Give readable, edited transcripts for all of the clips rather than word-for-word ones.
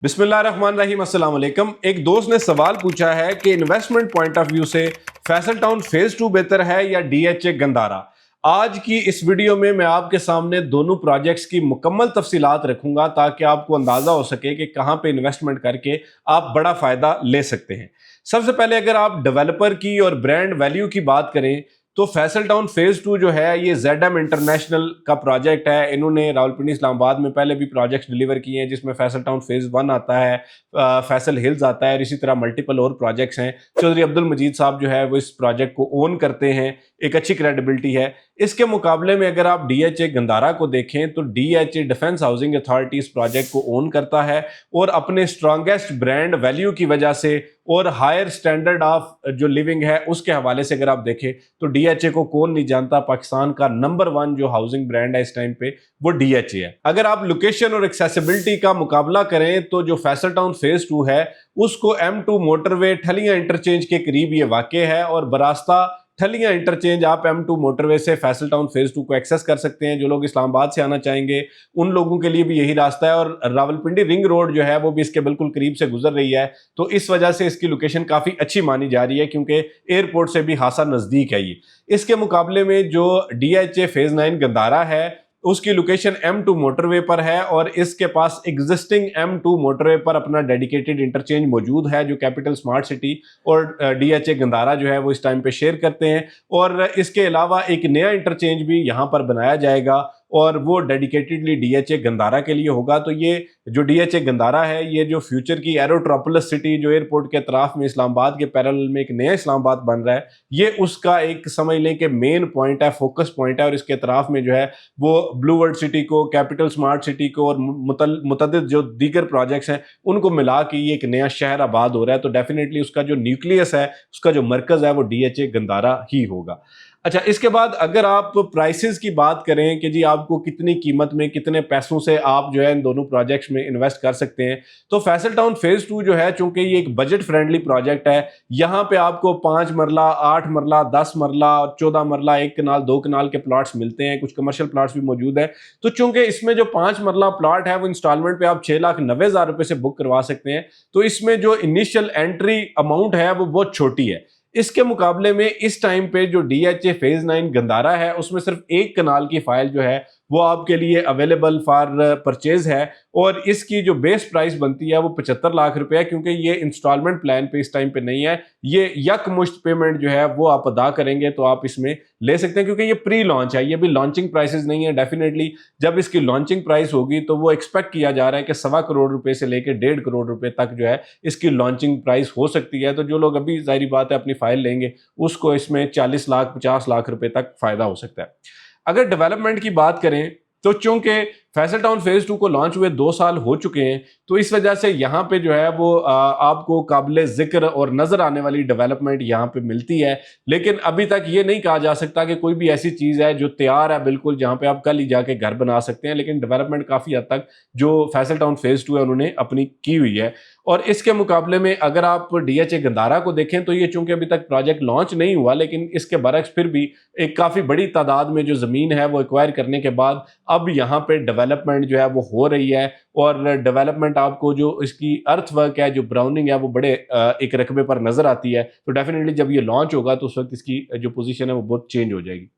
बिस्मिल्लाहिर्रहमानिर्रहीम, अस्सलाम वालेकुम। एक दोस्त ने सवाल पूछा है कि इन्वेस्टमेंट पॉइंट ऑफ व्यू से फैसल टाउन फेज 2 बेहतर है या डीएचए गंदारा। आज की इस वीडियो में मैं आपके सामने दोनों प्रोजेक्ट्स की मुकम्मल तफसीलात रखूंगा ताकि आपको अंदाजा हो सके कि कहां पे इन्वेस्टमेंट करके आप बड़ा फायदा ले सकते हैं। सबसे पहले अगर आप डेवलपर की और ब्रांड वैल्यू की बात करें तो फैसल टाउन फेज 2 जो है ये ZM इंटरनेशनल का प्रोजेक्ट है। इन्होंने रावलपिंडी इस्लामाबाद में पहले भी प्रोजेक्ट्स डिलीवर किए हैं जिसमें फैसल टाउन फेज 1 आता है, फैसल हिल्स आता है और इसी तरह मल्टीपल और प्रोजेक्ट्स हैं। चौधरी अब्दुल मजीद साहब जो है वो इस प्रोजेक्ट को ओन करते हैं, एक अच्छी क्रेडिबिलिटी है। इसके मुकाबले में अगर आप डीएचए गंदारा को देखें तो डीएचए डिफेंस हाउसिंग अथॉरिटी इस प्रोजेक्ट को ओन करता है और अपने स्ट्रॉन्गेस्ट ब्रांड वैल्यू की वजह से और हायर स्टैंडर्ड ऑफ जो लिविंग है उसके हवाले से अगर आप देखें तो डीएचए को कौन नहीं जानता, पाकिस्तान का नंबर 1 जो हाउसिंग ब्रांड है इस टाइम पे वो डीएचए है। अगर आप लोकेशन और एक्सेसिबिलिटी का मुकाबला करें तो जो फैसल टाउन फेज 2 है उसको M2 मोटरवे ठलियां इंटरचेंज के करीब ये वाक़ है और बरास्ता ठलियां इंटरचेंज आप M2 मोटरवे से फैसल टाउन फेज 2 को एक्सेस कर सकते हैं। जो लोग इस्लामाबाद से आना चाहेंगे उन लोगों के लिए भी यही रास्ता है और रावलपिंडी रिंग रोड जो है वो भी इसके बिल्कुल करीब से गुजर रही है, तो इस वजह से इसकी लोकेशन काफ़ी अच्छी मानी जा रही है क्योंकि एयरपोर्ट से भी खासा नज़दीक है ये। इसके मुकाबले में जो डीएचए फेज 9 गंदारा है उसकी लोकेशन M2 मोटरवे पर है और इसके पास एग्जिस्टिंग M2 मोटरवे पर अपना डेडिकेटेड इंटरचेंज मौजूद है जो कैपिटल स्मार्ट सिटी और डीएचए गंदारा जो है वो इस टाइम पे शेयर करते हैं। और इसके अलावा एक नया इंटरचेंज भी यहाँ पर बनाया जाएगा और वो डेडिकेटेडली डीएचए गंदारा के लिए होगा। तो ये जो डीएचए गंदारा है ये जो फ्यूचर की एरोट्रोपोलिस सिटी जो एयरपोर्ट के अतराफ में इस्लामाबाद के पैरेलल में एक नया इस्लामाबाद बन रहा है, ये उसका एक समझ लें कि मेन पॉइंट है, फोकस पॉइंट है। और इसके अतराफ में जो है वो ब्लू वर्ल्ड सिटी को, कैपिटल स्मार्ट सिटी को और मुतअद्दिद जो दीगर प्रोजेक्ट्स हैं उनको मिला के ये एक नया शहर आबाद हो रहा है। तो डेफिनेटली उसका जो न्यूक्लियस है, उसका जो मरकज़ है वो डीएचए गंदारा ही होगा। अच्छा, इसके बाद अगर आप प्राइसेस की बात करें कि जी आपको कितनी कीमत में कितने पैसों से आप जो है इन दोनों प्रोजेक्ट्स में इन्वेस्ट कर सकते हैं, तो फैसल टाउन फेज 2 जो है चूंकि ये एक बजट फ्रेंडली प्रोजेक्ट है, यहाँ पे आपको 5 मरला, 8 मरला, 10 मरला, 14 मरला, 1 कनाल, 2 कनाल के प्लॉट्स मिलते हैं, कुछ कमर्शियल प्लॉट्स भी मौजूद है। तो चूंकि इसमें जो 5 मरला प्लॉट है वो इंस्टॉलमेंट पे आप 6,90,000 रुपए से बुक करवा सकते हैं, तो इसमें जो इनिशियल एंट्री अमाउंट है वो बहुत छोटी है। इसके मुकाबले में इस टाइम पे जो डीएचए फेज 9 गंदारा है उसमें सिर्फ 1 कनाल की फाइल जो है वो आपके लिए अवेलेबल फॉर परचेज है और इसकी जो बेस प्राइस बनती है वो 75 लाख रुपए है क्योंकि ये इंस्टॉलमेंट प्लान पे इस टाइम पे नहीं है। ये यकमुश्त पेमेंट जो है वो आप अदा करेंगे तो आप इसमें ले सकते हैं क्योंकि ये प्री लॉन्च है, ये भी लॉन्चिंग प्राइसेस नहीं है। डेफिनेटली जब इसकी लॉन्चिंग प्राइस होगी तो वो एक्सपेक्ट किया जा रहा है कि 1.25 करोड़ रुपए से लेकर 1.5 करोड़ रुपए तक जो है इसकी लॉन्चिंग प्राइस हो सकती है। तो जो लोग अभी जाहिर बात है अपनी फाइल लेंगे उसको इसमें 40 लाख 50 लाख रुपए तक फायदा हो सकता है। अगर डेवलपमेंट की बात करें तो चूंकि फैसल टाउन फेज 2 को लॉन्च हुए 2 साल हो चुके हैं तो इस वजह से यहाँ पे जो है वो आपको काबिल जिक्र और नजर आने वाली डेवलपमेंट यहाँ पे मिलती है। लेकिन अभी तक ये नहीं कहा जा सकता कि कोई भी ऐसी चीज़ है जो तैयार है बिल्कुल जहाँ पे आप कल ही जाके घर बना सकते हैं, लेकिन डेवलपमेंट काफ़ी हद तक जो फैसल टाउन फेज 2 है उन्होंने अपनी की हुई है। और इसके मुकाबले में अगर आप डीएचए गंदारा को देखें तो ये चूंकि अभी तक प्रोजेक्ट लॉन्च नहीं हुआ लेकिन इसके बरक्स फिर भी एक काफ़ी बड़ी तादाद में जो ज़मीन है वो एक्वायर करने के बाद अब यहाँ पे डेवलपमेंट जो है वो हो रही है। और डेवलपमेंट आपको जो इसकी अर्थवर्क है, जो ब्राउनिंग है वो बड़े एक रकबे पर नजर आती है। तो डेफिनेटली जब ये लॉन्च होगा तो उस वक्त इसकी जो पोजीशन है वो बहुत चेंज हो जाएगी।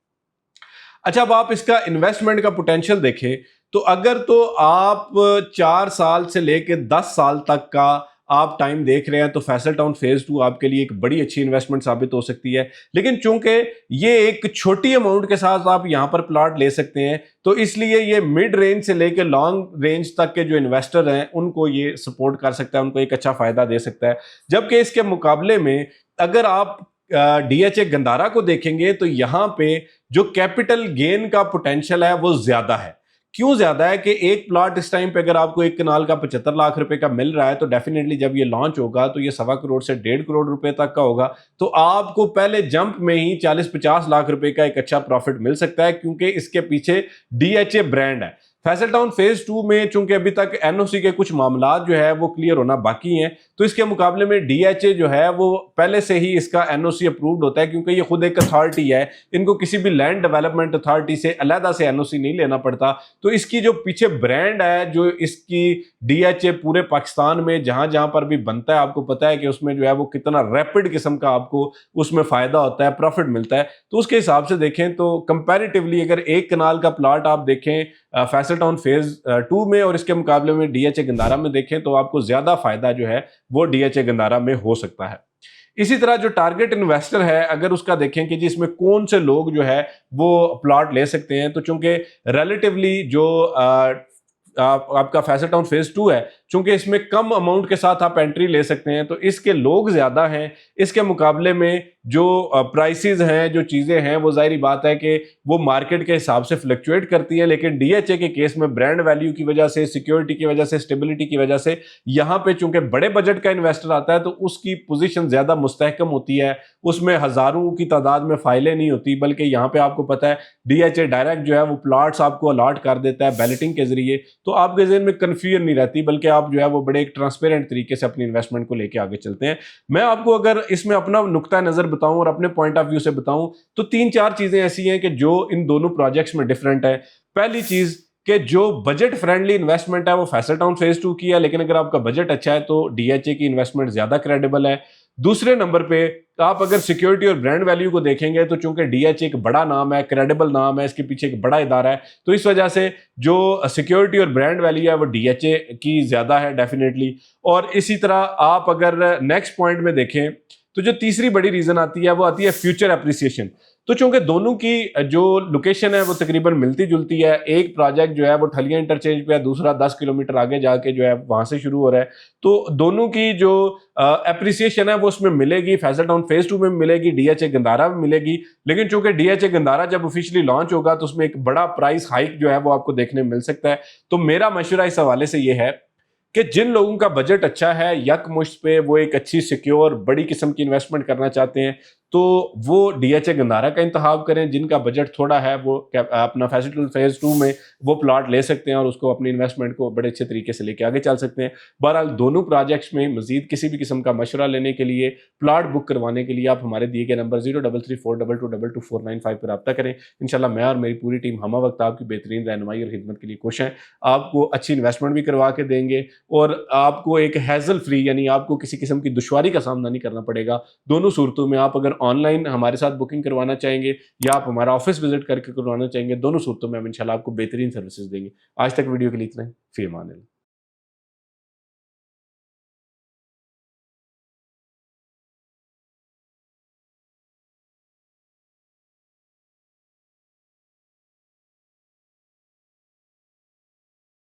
अच्छा, अब आप इसका इन्वेस्टमेंट का पोटेंशियल देखें तो अगर तो आप 4 साल से लेकर 10 साल तक का आप टाइम देख रहे हैं तो फैसल टाउन फेज 2 आपके लिए एक बड़ी अच्छी इन्वेस्टमेंट साबित हो सकती है। लेकिन चूंकि ये एक छोटी अमाउंट के साथ आप यहां पर प्लॉट ले सकते हैं तो इसलिए ये मिड रेंज से लेकर लॉन्ग रेंज तक के जो इन्वेस्टर हैं उनको ये सपोर्ट कर सकता है, उनको एक अच्छा फायदा दे सकता है। जबकि इसके मुकाबले में अगर आप डीएचए गंदारा को देखेंगे तो यहां पे जो कैपिटल गेन का पोटेंशियल है वो ज्यादा है। क्यों ज्यादा है कि एक प्लॉट इस टाइम पे अगर आपको 1 कनाल का 75 लाख रुपए का मिल रहा है तो डेफिनेटली जब ये लॉन्च होगा तो ये 1.25 करोड़ से 1.5 करोड़ रुपए तक का होगा। तो आपको पहले जंप में ही 40-50 लाख रुपए का एक अच्छा प्रॉफिट मिल सकता है क्योंकि इसके पीछे डीएचए ब्रांड है। फैसल टाउन फेज 2 में चूंकि अभी तक एनओसी के कुछ मामला जो है वो क्लियर होना बाकी हैं, तो इसके मुकाबले में डीएचए जो है वो पहले से ही इसका एनओसी अप्रूव्ड होता है, क्योंकि ये खुद एक अथॉरिटी है, इनको किसी भी लैंड डेवलपमेंट अथॉरिटी से अलहदा से एनओसी नहीं लेना पड़ता। तो इसकी जो पीछे ब्रांड है, जो इसकी डीएचए पूरे पाकिस्तान में जहां जहां पर भी बनता है, आपको पता है कि उसमें जो है वो कितना रैपिड किस्म का आपको उसमें फायदा होता है, प्रॉफिट मिलता है। तो उसके हिसाब से देखें तो कंपैरेटिवली अगर एक कनाल का प्लॉट आप देखें फैसल टाउन फेज 2 में और इसके मुकाबले में डीएचए गंदारा में देखें, तो आपको ज्यादा फायदा जो है वो डीएचए गंदारा में हो सकता है। इसी तरह जो टारगेट इन्वेस्टर है, अगर उसका देखें कि जिसमें कौन से लोग जो है वो प्लॉट ले सकते हैं, तो चूंकि रिलेटिवली जो आपका फैसल टाउन फेज 2 है, चूंकि इसमें कम अमाउंट के साथ आप एंट्री ले सकते हैं, तो इसके लोग ज्यादा हैं। इसके मुकाबले में जो प्राइसेस हैं, जो चीजें हैं, वो जाहिर बात है कि वो मार्केट के हिसाब से फ्लक्चुएट करती है, लेकिन डीएचए के केस में ब्रांड वैल्यू की वजह से, सिक्योरिटी की वजह से, स्टेबिलिटी की वजह से यहाँ पे चूंकि बड़े बजट का इन्वेस्टर आता है, तो उसकी पोजीशन ज्यादा मुस्तहकम होती है, उसमें हजारों की तादाद में फाइलें नहीं होती, बल्कि यहाँ पे आपको पता है डीएचए डायरेक्ट जो है वो प्लॉट्स आपको अलॉट कर देता है बैलेटिंग के जरिए, तो आपके ज़हन में कन्फ्यूजन नहीं रहती, बल्कि आप जो है वो बड़े एक ट्रांसपेरेंट तरीके से अपनी इन्वेस्टमेंट को लेके आगे चलते हैं। मैं आपको अगर इसमें अपना नुक्ता नजर बताऊं और अपने पॉइंट ऑफ व्यू से बताऊं, तो 3-4 चीजें ऐसी हैं कि जो इन दोनों प्रोजेक्ट्स में डिफरेंट है। पहली चीज कि जो बजट फ्रेंडली इन्वेस्टमेंट है वो फैसल टाउन फेज 2 की है, लेकिन अगर आपका बजट अच्छा है तो डीएचए की इन्वेस्टमेंट ज्यादा क्रेडिबल है। दूसरे नंबर पे आप अगर सिक्योरिटी और ब्रांड वैल्यू को देखेंगे, तो चूंकि डीएचए एक बड़ा नाम है, क्रेडिबल नाम है, इसके पीछे एक बड़ा इदारा है, तो इस वजह से जो सिक्योरिटी और ब्रांड वैल्यू है वो डीएचए की ज्यादा है डेफिनेटली। और इसी तरह आप अगर नेक्स्ट पॉइंट में देखें, तो जो तीसरी बड़ी रीजन आती है वो आती है फ्यूचर एप्रिसिएशन। तो चूंकि दोनों की जो लोकेशन है वो तकरीबन मिलती जुलती है, एक प्रोजेक्ट जो है वो ठलिया इंटरचेंज पे है, दूसरा 10 किलोमीटर आगे जाके जो है वहां से शुरू हो रहा है, तो दोनों की जो एप्रिसिएशन है वो उसमें मिलेगी, फैसल टाउन फेज 2 में मिलेगी, डीएचए गंदारा में मिलेगी। लेकिन चूंकि डीएचए गंदारा जब ऑफिशियली लॉन्च होगा तो उसमें एक बड़ा प्राइस हाइक जो है वो आपको देखने मिल सकता है। तो मेरा मशवरा इस हवाले से ये है कि जिन लोगों का बजट अच्छा है, यकमुश्त पे वो एक अच्छी सिक्योर बड़ी किस्म की इन्वेस्टमेंट करना चाहते हैं, तो वो डीएचए गंदारा का इंतखाब करें। जिनका बजट थोड़ा है वो अपना फैसल फेज 2 में वो प्लॉट ले सकते हैं और उसको अपनी इन्वेस्टमेंट को बड़े अच्छे तरीके से लेके आगे चल सकते हैं। बहरहाल दोनों प्रोजेक्ट्स में मजीद किसी भी किस्म का मशवरा लेने के लिए, प्लॉट बुक करवाने के लिए आप हमारे दिए गए नंबर 033422222495 पर रब्ता करें। इंशाल्लाह मैं और मेरी पूरी टीम हम वक्त आपकी बेहतरीन रहनुमाई और खिदमत के लिए खुश हैं। आपको अच्छी इन्वेस्टमेंट भी करवा के देंगे और आपको एक हैजल फ्री, यानी आपको किसी किस्म की दुश्वारी का सामना नहीं करना पड़ेगा। दोनों सूरतों में आप अगर ऑनलाइन हमारे साथ बुकिंग करवाना चाहेंगे या आप हमारा ऑफिस विजिट करके करवाना चाहेंगे, दोनों सूरतों में हम इंशाल्लाह आपको बेहतरीन सर्विसेज देंगे। आज तक वीडियो के लिए इतना ही। फी अमान अल्लाह।